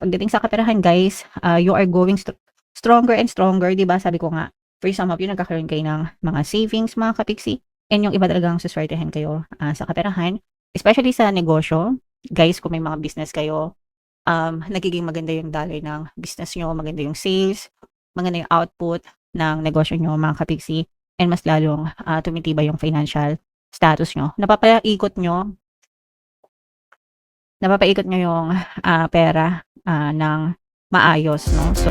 pagdating sa kaperahan guys, you are going stronger and stronger, 'di ba? Sabi ko nga, for some of you nagkakaroon kayo ng mga savings mga kapiksi, and yung iba talagang suswertehan kayo sa kaperahan, especially sa negosyo. Guys, kung may mga business kayo, nagiging maganda yung daloy ng business nyo, maganda yung sales, maganda yung output ng negosyo nyo mga kapiksi, and mas lalong tumitibay yung financial status nyo. Napapaikot nyo yung pera ng maayos, no? So,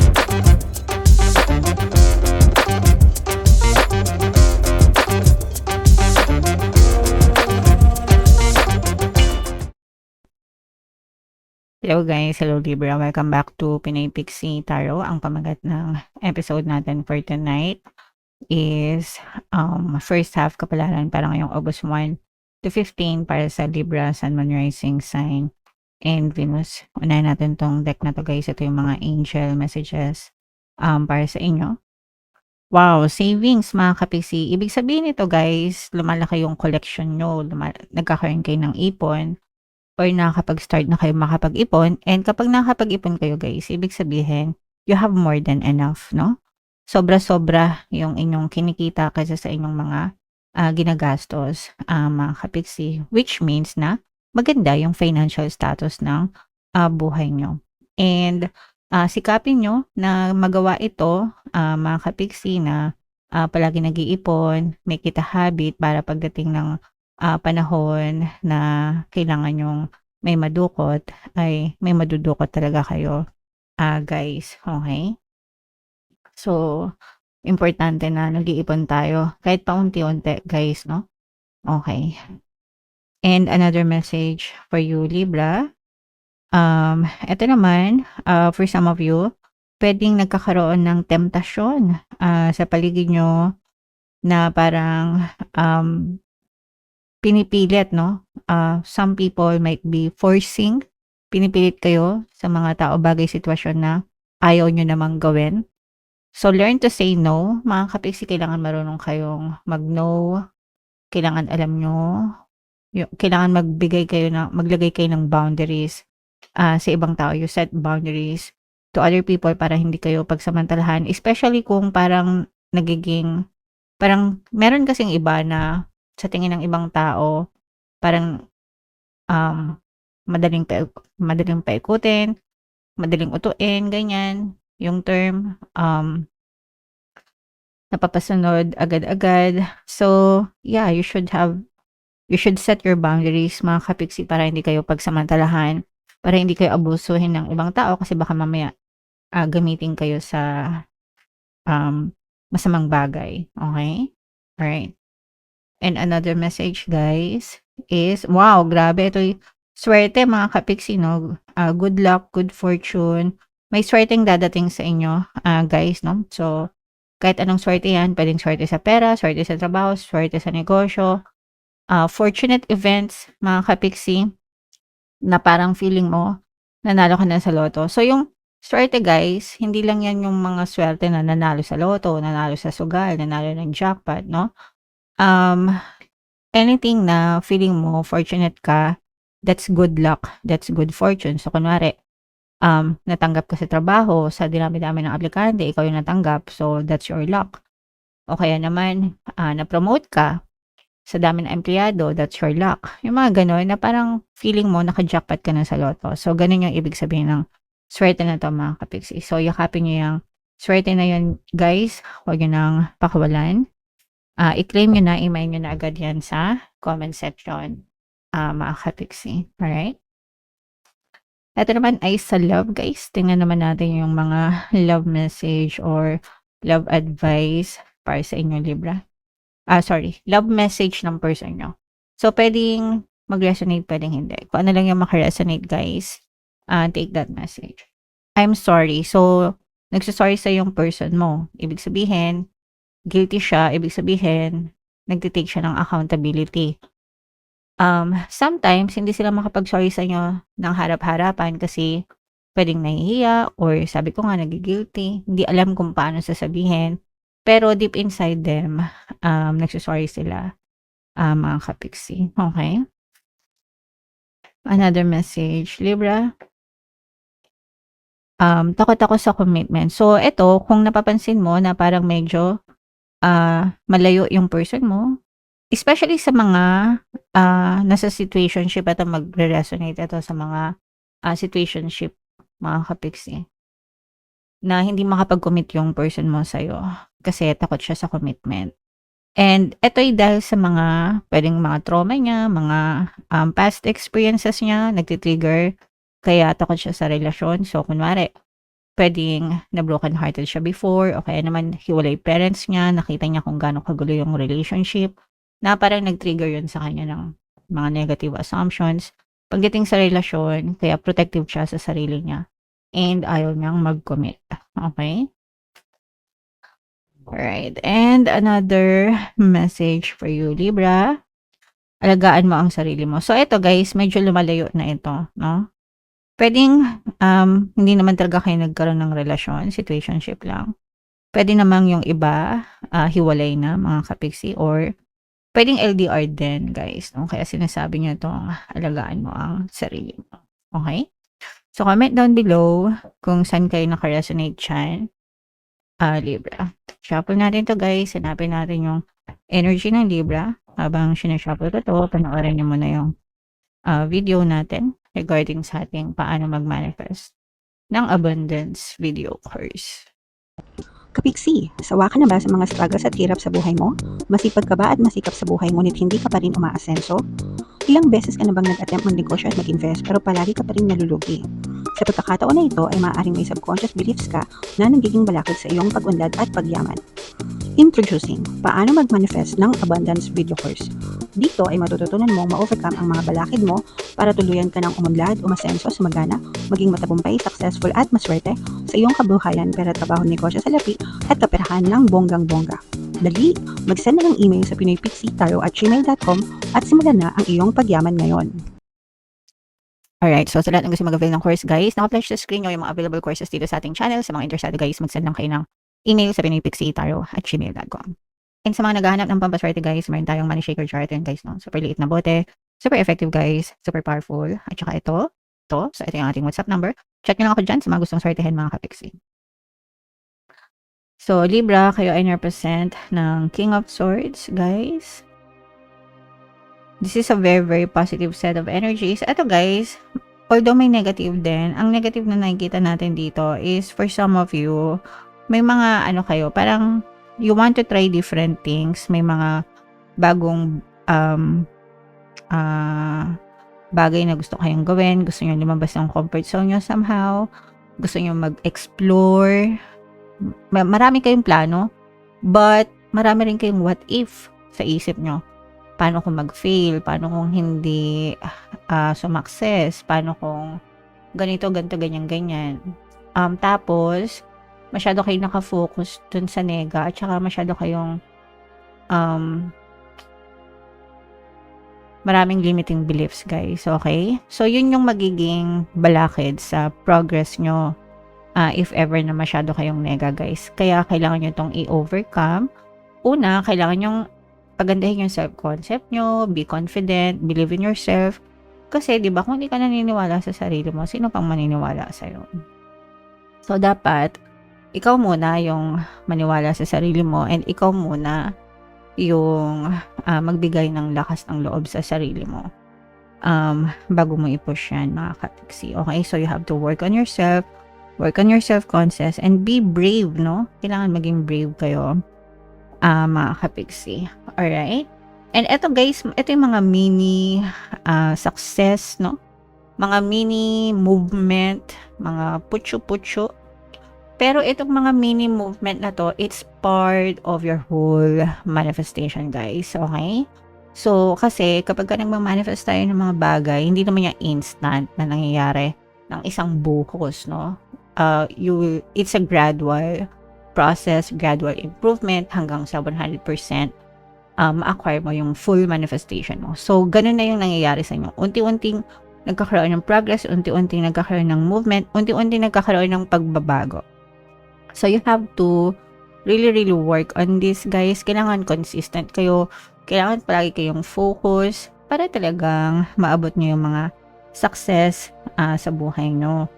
hello guys, hello Libra, welcome back to Pinay Pixie Tarot. Ang pamagat ng episode natin for tonight is first half kapalaran para ngayong August 1 to 15 para sa Libra, Sun, Moon, Rising sign, and Venus. Unahin natin tong deck na to guys. Ito yung mga angel messages para sa inyo. Wow, savings mga kapiksi. Ibig sabihin nito guys, lumalaki yung collection nyo, nagkakaroon kayo ng ipon, or nakakapag-start na kayo makapag-ipon. And kapag nakakapag-ipon kayo guys, ibig sabihin, you have more than enough, no? Sobra-sobra yung inyong kinikita kaysa sa inyong mga ginagastos, mga kapiksi. Which means na maganda yung financial status ng buhay nyo. And sikapin nyo na magawa ito, mga kapiksi, na palagi nag-iipon, make it a habit para pagdating ng panahon na kailangan yung may madukot, ay may madudukot talaga kayo, guys. Okay? So, importante na nag-iipon tayo kahit paunti-unti, guys, no? Okay. And another message for you, Libra. Ito naman, for some of you, pwedeng nagkakaroon ng temptasyon sa paligid nyo na parang pinipilit, no? Some people might be forcing, pinipilit kayo sa mga tao, bagay, sitwasyon na ayaw nyo namang gawin. So, learn to say no. Mga kapiksi, kailangan marunong kayong mag-no. Kailangan alam nyo, kailangan maglagay kayo ng boundaries sa ibang tao. You set boundaries to other people para hindi kayo pagsamantalahan. Especially kung parang parang meron kasing iba na sa tingin ng ibang tao, parang madaling paikutin, madaling utuin, ganyan, yung term, napapasunod agad-agad. So, yeah, you should set your boundaries, mga kapiksi, para hindi kayo pagsamantalahan, para hindi kayo abusuhin ng ibang tao kasi baka mamaya gamitin kayo sa masamang bagay. Okay? Alright. And another message, guys, is, wow, grabe, ito swerte mga kapiksi, no? Good luck, good fortune. May swerteng dadating sa inyo, guys, no? So, kahit anong swerte yan, pwedeng swerte sa pera, swerte sa trabaho, swerte sa negosyo. Fortunate events, mga kapiksi, na parang feeling mo, nanalo ka na sa loto. So, yung swerte, guys, hindi lang yan yung mga swerte na nanalo sa loto, nanalo sa sugal, nanalo ng jackpot, no? Anything na feeling mo fortunate ka, that's good luck, that's good fortune. So, kunwari, natanggap ka sa trabaho, sa dinami-dami ng aplikante, ikaw yung natanggap, so that's your luck. O kaya naman, na-promote ka, sa dami ng empleyado, that's your luck. Yung mga gano'n na parang feeling mo naka-jackpot ka na sa loto. So, ganun yung ibig sabihin ng swerte na to, mga kapiksi. So, yakapin nyo yung swerte na yun, guys. Huwag nyo nang pakawalan. I-claim nyo na, email nyo na agad yan sa comment section, mga kapiksi. Alright? Ito naman ay sa love, guys. Tingnan naman natin yung mga love message or love advice para sa inyo, Libra. Love message ng person nyo. So, pwedeng mag-resonate, pwedeng hindi. Kung ano lang yung makaresonate, guys, take that message. I'm sorry. So, nagsasorry sa yung person mo. Ibig sabihin, guilty siya, ibig sabihin, nagtitake siya ng accountability. Sometimes, hindi sila makapag-sorry sa inyo ng harap-harapan kasi pwedeng nahihiya or sabi ko nga, nagigilty. Hindi alam kung paano sasabihin. Pero deep inside them, nagsasorry sila, mga kapiksi. Okay? Another message, Libra. takot ako sa commitment. So, eto, kung napapansin mo na parang medyo, malayo yung person mo, especially sa mga, nasa situationship, ito magre-resonate ito sa mga, situationship, mga kapiksi, na hindi makapag-commit yung person mo sa'yo kasi takot siya sa commitment. And ito'y dahil sa mga puwedeng mga trauma niya, mga, past experiences niya nagti-trigger kaya takot siya sa relasyon. So, kunwari puwedeng na-broken hearted siya before o kaya naman hiwalay parents niya, nakita niya kung gaano kagulo yung relationship, na parang nag-trigger yun sa kanya ng mga negative assumptions. Pagdating sa relasyon, kaya protective siya sa sarili niya and ayaw niyang mag-commit, okey? Alright, and another message for you, Libra, alagaan mo ang sarili mo. So, eto guys, medyo lumalayo na ito, 'no? Puwedeng, hindi naman talaga kayo nagkaroon ng relasyon, situationship lang. Puwede namang yung iba, hiwalay na mga kapiksi or puwedeng LDR din guys, 'no? Kaya sinasabi niya 'tong alagaan mo ang sarili mo, okey? So, comment down below kung saan kayo naka-resonate diyan, Libra. Shuffle natin 'to guys, hanapin natin yung energy ng Libra. Habang sina-shuffle ko 'to, panoorin niyo muna yung, video natin regarding sa ating paano mag-manifest ng abundance video course. Kapiksi, sawa ka na ba sa mga struggles at hirap sa buhay mo? Masipag ka ba at masikap sa buhay ngunit hindi ka pa rin umaasenso? Ilang beses ka na bang nag-attempt mag-negosyo at mag-invest pero palagi ka pa rin nalulugi? Sa pagkakataon na ito ay maaaring may subconscious beliefs ka na nagiging balakid sa iyong pag-unlad at pagyaman. Introducing, paano mag-manifest ng abundance video course. Dito ay matututunan mong ma-overcome ang mga balakid mo para tuluyan ka ng umunlad, umasenso, sumagana, maging matagumpay, successful at maswerte sa iyong kabuhayan, pera, trabaho, negosyo, salapi at kaperahan ng bonggang-bongga. Dali, mag-send na ng email sa pinoypixie@gmail.com at simulan na ang iyong pagyaman ngayon. Alright, so sa lahat ng gusto mag-avail ng course guys, naka-flash sa screen nyo yung mga available courses dito sa ating channel. Sa mga interesado guys, mag-send lang kayo ng email sa pinoypixie@gmail.com. And sa mga naghahanap ng pampaswerte guys, meron tayong money shaker chart yan guys, no? Super liit na bote, super effective guys, super powerful. At saka ito, so ito yung ating WhatsApp number. Check nyo lang ako dyan sa mga gustong swertehin mga kapiksi. So, Libra, kayo ay represent ng King of Swords, guys. This is a very, very positive set of energies. Ito, guys, although may negative din, ang negative na nakikita natin dito is for some of you, may mga ano kayo, parang you want to try different things. May mga bagong bagay na gusto kayong gawin. Gusto nyo lumabas ng comfort zone nyo somehow. Gusto nyo mag-explore. Marami kayong plano, but marami rin kayong what if sa isip nyo. Paano kung mag-fail? Paano kung hindi sumakses? Paano kung ganito, ganito, ganyan, ganyan? Tapos, masyado kayong nakafocus dun sa nega at saka masyado kayong maraming limiting beliefs, guys. Okay? So, yun yung magiging balakid sa progress nyo if ever na masyado kayong nega, guys. Kaya, kailangan nyo itong i-overcome. Una, kailangan nyong pagandahin yung self-concept nyo, be confident, believe in yourself. Kasi, di ba, kung hindi ka naniniwala sa sarili mo, sino pang maniniwala sa'yo? So, dapat, ikaw muna yung maniwala sa sarili mo and ikaw muna yung magbigay ng lakas ng loob sa sarili mo bago mo i-push yan, mga kapiksi. Okay? So, you have to work on yourself, work on your self-concept, and be brave, no? Kailangan maging brave kayo, mga kapiksi. Alright? And eto guys, ito yung mga mini success, no? Mga mini movement, mga putyo-putyo. Pero itong mga mini movement na to, it's part of your whole manifestation, guys. Okay? So, kasi kapag ka nagmamanifest tayo ng mga bagay, hindi naman yung instant na nangyayari ng isang buhos, no? It's a gradual process, gradual improvement hanggang sa 100% ma-acquire mo yung full manifestation mo. So, ganun na yung nangyayari sa inyo. Unti-unting nagkakaroon ng progress, unti-unting nagkakaroon ng movement, unti-unting nagkakaroon ng pagbabago. So, you have to really, really work on this, guys. Kailangan consistent kayo. Kailangan palagi kayong focus para talagang maabot nyo yung mga success sa buhay nyo.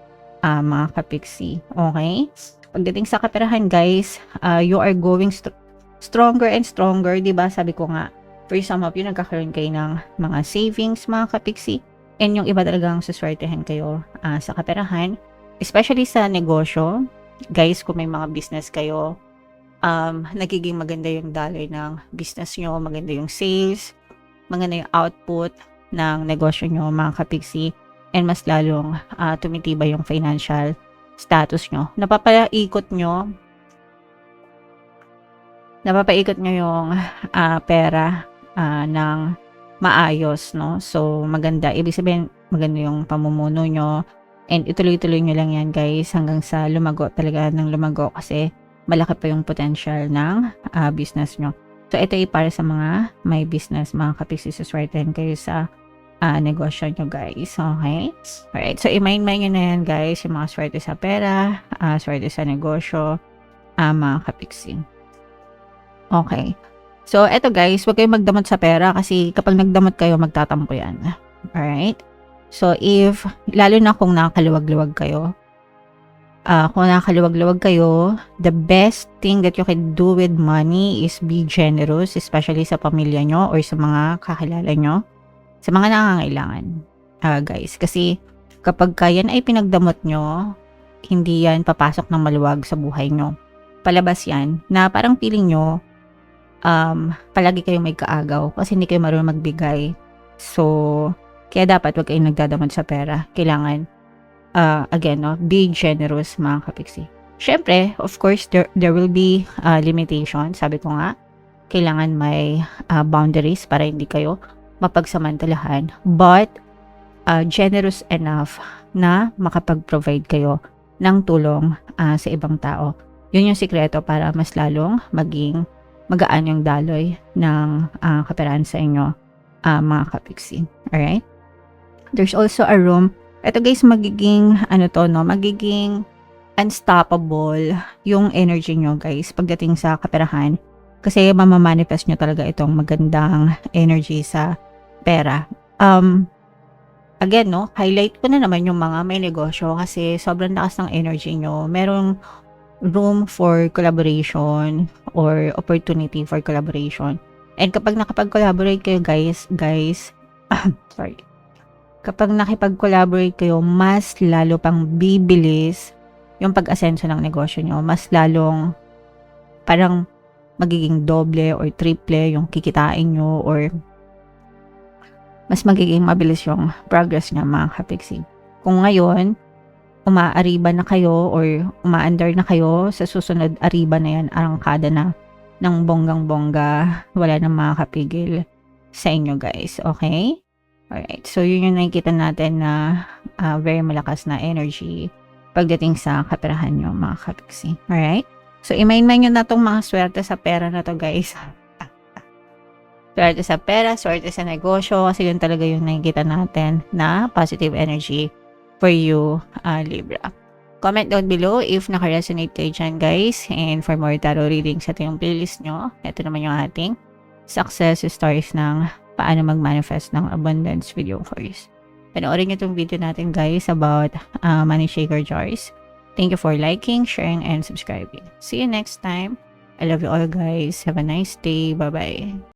mga kapiksi. Okay? Pagdating sa kaperahan, guys, you are going stronger and stronger, 'di ba? Sabi ko nga, for some of you, nagkakaroon kayo ng mga savings, mga kapiksi. And yung iba talagang suswertehan kayo sa kaperahan. Especially sa negosyo. Guys, kung may mga business kayo, nagiging maganda yung daloy ng business nyo, maganda yung sales, maganda yung output ng negosyo nyo, mga kapiksi. And mas lalong tumitibay yung financial status nyo. Napapaikot nyo yung pera ng maayos, no? So, maganda. Ibig sabihin, maganda yung pamumuno nyo. And ituloy-tuloy nyo lang yan, guys, hanggang sa lumago talaga ng lumago kasi malaki pa yung potential ng business nyo. So, ito ay para sa mga may business, mga kapiksi, suswertehan kayo sa negosyo nyo, guys. Okay? Alright. So, i-mind-mind nyo na yan, guys, yung mga swerte sa pera, swerte sa negosyo, mga kapiksi. Okay. So, eto guys, huwag kayong magdamot sa pera kasi kapag nagdamot kayo, magtatampo yan. Alright? So, lalo na kung nakakaluwag-luwag kayo, the best thing that you can do with money is be generous, especially sa pamilya nyo or sa mga kakilala nyo, sa mga nangangailangan. Guys, kasi kapag yan ay pinagdamot nyo, hindi yan papasok ng maluwag sa buhay nyo. Palabas yan na parang feeling nyo, palagi kayong may kaagaw kasi hindi kayo marunong magbigay. So, kaya dapat wag kayong nagdadamot sa pera. Kailangan, again, no, be generous, mga kapiksi. Syempre, of course, there will be limitations. Sabi ko nga, kailangan may boundaries para hindi kayo mapagsamantalahan. But, generous enough na makapag-provide kayo ng tulong sa ibang tao. Yun yung sikreto para mas lalong maging magaan yung daloy ng kaperahan sa inyo, mga kapiksi. Alright? There's also a room. Ito guys, magiging unstoppable yung energy nyo, guys, pagdating sa kaperahan. Kasi mamamanifest nyo talaga itong magandang energy sa pera. Again, no, highlight ko na naman yung mga may negosyo kasi sobrang lakas ng energy nyo. Merong room for collaboration or opportunity for collaboration. And kapag nakapag-collaborate kayo, guys, sorry. Kapag nakipag-collaborate kayo, mas lalo pang bibilis yung pag-asenso ng negosyo nyo. Mas lalong parang magiging doble or triple yung kikitain nyo or mas magiging mabilis yung progress niya, mga kapiksi. Kung ngayon, umaariba na kayo or umaandar na kayo, sa susunod ariba na yan, arangkada na ng bonggang-bongga, wala nang makakapigil sa inyo, guys. Okay? Alright. So, yun yung nakikita natin na very malakas na energy pagdating sa kaperahan nyo, mga kapiksi. Alright? So, i-mind-mind nyo na itong mga swerte sa pera na to, guys. Swerte sa pera, swerte sa negosyo, kasi yun talaga yung nakikita natin na positive energy for you, Libra. Comment down below if naka-resonate kayo dyan, guys. And for more tarot readings, ito yung playlist nyo. Ito naman yung ating success stories ng paano mag-manifest ng abundance video course. Panoorin nyo itong video natin, guys, about money shaker jars. Thank you for liking, sharing, and subscribing. See you next time. I love you all, guys. Have a nice day. Bye-bye.